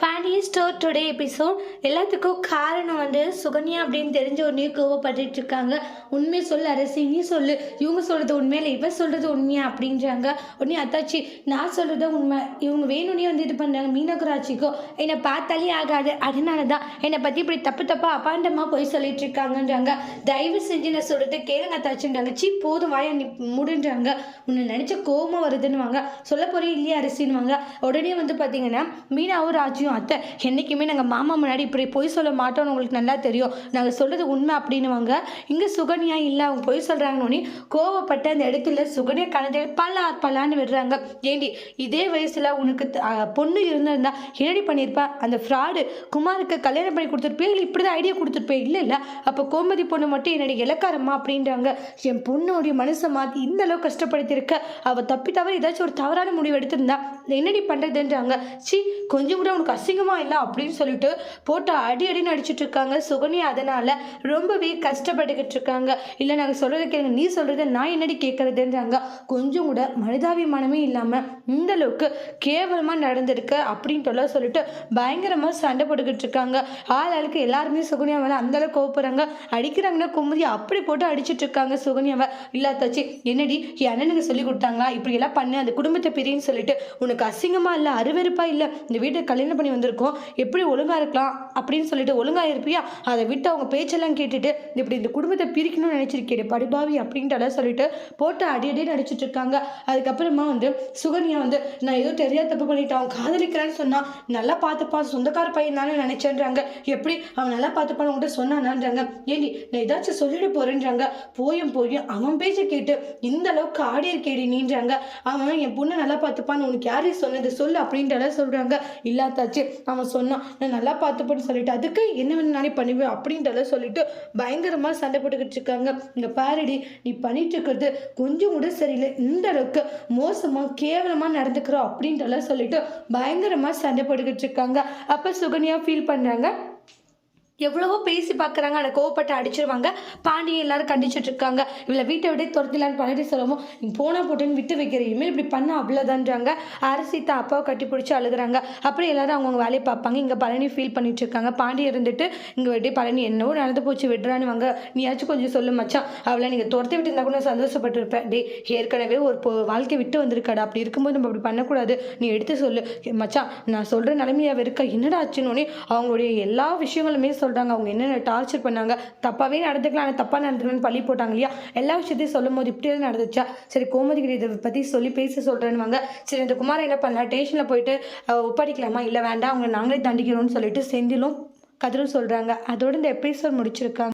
Pheni store today episode. எல்லாத்துக்கும் காரணம் சுகன்யா அப்படின்னு தெரிஞ்ச உடனே கோவப்பட்டுட்டு இருக்காங்க. உண்மையை சொல்லு அரசி, நீ சொல்லு, இவங்க சொல்கிறது உண்மையில இவ சொல்கிறது உண்மையா அப்படின்றாங்க. உடனே அத்தாச்சி, நான் சொல்கிறது உண்மை, இவங்க வேணும்னே இது பண்ணுறாங்க. மீனகராட்சிக்கும் என்னை பார்த்தாலே ஆகாது, அதனால தான் என்னை பற்றி இப்படி தப்பு தப்பாக அபாண்டமாக போய் சொல்லிட்டு இருக்காங்கன்றாங்க. தயவு செஞ்சு நான் சொல்கிறது கேளுங்க அத்தாச்சுன்றாங்க. போதும் வாயா நீ முடின்றாங்க. உன்னை நினச்ச கோபம் வருதுன்னுவாங்க. சொல்ல போகிறே இல்லையா அரசின்னுவாங்க. உடனே பார்த்தீங்கன்னா மீனாவும் ராஜியும், அத்தை என்றைக்குமே நாங்கள் மாமா முன்னாடி இப்படி பொய் சொல்ல மாட்டோம்னு உங்களுக்கு நல்லா தெரியும், நாங்கள் சொல்கிறது உண்மை அப்படின்னுவாங்க. இங்கே சுகன்யா இல்லை, அவங்க பொய் சொல்கிறாங்கன்னு கோவப்பட்ட அந்த இடத்துல சுகன்யா கணத்தில் பல்லான்னு விடுறாங்க. ஏண்டி இதே வயசில் உனக்கு பொண்ணு இருந்திருந்தா என்னடி பண்ணியிருப்பா? அந்த ஃப்ராடு குமாருக்கு கல்யாணம் பண்ணி கொடுத்துருப்பே, இல்லை இப்படி தான் ஐடியா கொடுத்துருப்பேன். இல்லை இல்லை, அப்போ கோமதி பொண்ணு மட்டும் என்னுடைய இலக்காரம்மா அப்படின்றாங்க. என் பொண்ணுடைய மனசை மாற்றி இந்த அளவுக்கு கஷ்டப்படுத்தியிருக்க, அவள் தப்பி தவிர ஏதாச்சும் ஒரு தவறான முடிவு எடுத்திருந்தா என்னடி பண்ணுறதுன்றாங்க. கொஞ்சம் கூட உனக்கு அசிங்கமாக இல்லை அப்படின்னு சொல்லிட்டு போட்டு அடின்னு அடிச்சுட்டு இருக்காங்க சுகன்யா. அதனால் ரொம்பவே கஷ்டப்பட்டுக்கிட்டு இருக்காங்க. இல்லை நாங்கள் சொல்கிறத கேளுங்க, நீ சொல்கிறத நான் என்னடி கேட்குறதுன்றாங்க. கொஞ்சம் கூட மனிதாபிமானமே இல்லாமல் இந்த அளவுக்கு கேவலமாக நடந்திருக்கு அப்படின்ட்டு சொல்லிட்டு பயங்கரமாக சண்டை போட்டுக்கிட்டு இருக்காங்க. ஆளுக்கு எல்லாருமே சுகன்யா மேலே அந்தளவுக்கு கோவப்படுறாங்க. அடிக்கிறாங்கன்னா குமுதி அப்படி போட்டு அடிச்சுட்டு இருக்காங்க சுகன்யாவை. இல்லாத்தாச்சு, என்னடி என் அண்ணனுக்கு சொல்லி கொடுத்தாங்களா இப்படி எல்லாம் பண்ணு, அந்த குடும்பத்தை பிரின்னு சொல்லிட்டு, உனக்கு அசிங்கமாக இல்லை, அருவெருப்பா இல்லை, இந்த வீட்டை கல்யாணம் பண்ணி வந்திருக்கோம், எப்படி ஒழுங்காக இருக்கலாம் அப்படின்னு சொல்லிட்டு ஒழுங்காக இருப்பியா, அதை விட்டு அவங்க பேச்செல்லாம் கேட்டுட்டு இப்படி இந்த குடும்பத்தை பிரிக்கணும்னு நினச்சிருக்கேன் படிபாவி அப்படின்ட்டு சொல்லிட்டு போட்டு அடியடின்னு நடிச்சிட்டு இருக்காங்க. அதுக்கப்புறமா சுகன்யா நான் ஏதோ தெரியாத தப்பு பண்ணிட்டேன், அவன் காதலிக்கிறான்னு சொன்னான், நல்லா பார்த்துப்பான், சொந்தக்கார பையன் தானே நினைச்சேன்றாங்க. எப்படி அவன் நல்லா பார்த்துப்பான்னு உங்கள்கிட்ட சொன்னானான்றாங்க. ஏண்டி நான் ஏதாச்சும் சொல்லிட்டு போறேன்றாங்க. போயும் அவன் பேச்ச கேட்டு இந்த அளவுக்கு ஆடி இருக்கேடி நீன்றாங்க. அவன் என் பொண்ணை நல்லா பார்த்துப்பான்னு உனக்கு யாரு சொன்னது சொல்லு அப்படின்ட்டு சொல்றாங்க. இல்லாத்தாச்சு, அவன் சொன்னான் நான் நல்லா பார்த்துப்பேன்னு சொல்லிட்டு, அதுக்கு என்ன வேணாலே பண்ணுவேன் அப்படின்ட்டு சொல்லிட்டு பயங்கரமா சண்டை போட்டுக்கிட்டு இருக்காங்க. இந்த பாரடி, நீ பண்ணிட்டு இருக்கிறது கொஞ்சம் கூட சரியில்லை, இந்த அளவுக்கு மோசமா கேவலமா நடந்துக்கிறோம் அப்படின்ட்டு சொல்லிட்டு பயங்கரமா சண்டை போட்டுக்கிட்டு இருக்காங்க. அப்ப சுகன்யா ஃபீல் பண்றாங்க. எவ்வளவோ பேசி பார்க்குறாங்க, ஆனால் கோவப்பட்டு அடிச்சிருவாங்க. பாண்டியை எல்லாரும் கண்டிச்சுட்டு இருக்காங்க. இவளை வீட்டை விட துரத்திலான்னு பண்ணிட்டு சொல்லவும், நீ போனா போட்டுன்னு விட்டு வைக்கிற, இனிமேல் இப்படி பண்ண அவ்வளோதான்றாங்க. அரசி தான் அப்பாவை கட்டி பிடிச்சி அழுகுறாங்க. அப்புறம் எல்லாரும் அவங்கவுங்க வேலையை பார்ப்பாங்க. இங்கே பழனி ஃபீல் பண்ணிட்டு இருக்காங்க. பாண்டி இருந்துட்டு இங்கே விட்டு பழனி என்னவோ நடந்து போச்சு விடுறான்னு வாங்க, நீயாச்சும் கொஞ்சம் சொல்லு மச்சான், அவளை நீங்கள் துரத்தி விட்டு இருந்தால் கூட நான் சந்தோஷப்பட்டிருப்பேன். ஏற்கனவே ஒரு வாழ்க்கை விட்டு வந்திருக்காடா, அப்படி இருக்கும்போது நம்ம அப்படி பண்ணக்கூடாது, நீ எடுத்து சொல்லு மச்சான், நான் சொல்கிற நிலைமையாக இருக்கா, என்னடா ஆச்சுன்னு அவங்களுடைய எல்லா விஷயங்களுமே சொல்கிறாங்க. அவங்க என்னென்ன டார்ச்சர் பண்ணாங்க, தப்பாகவே நடந்துக்கலாம், ஆனால் தப்பாக நடந்துக்கலாம்னு பழி போட்டாங்க இல்லையா, எல்லா விஷயத்தையும் சொல்லும் போது இப்படி தான் நடந்துச்சா, சரி கோமதி கிட்ட இதை பற்றி சொல்லி பேச சொல்கிறேன்னு. சரி இந்த குமார் என்ன பண்ணலாம், ஸ்டேஷனில் போயிட்டு ஒப்படைக்கலாமா, இல்லை வேண்டாம் அவங்க நாங்களே தண்டிக்கிறோம்னு சொல்லிட்டு செந்திலும் கதிரும் சொல்கிறாங்க. அதோடு இந்த எபிசோட் முடிச்சிருக்காங்க.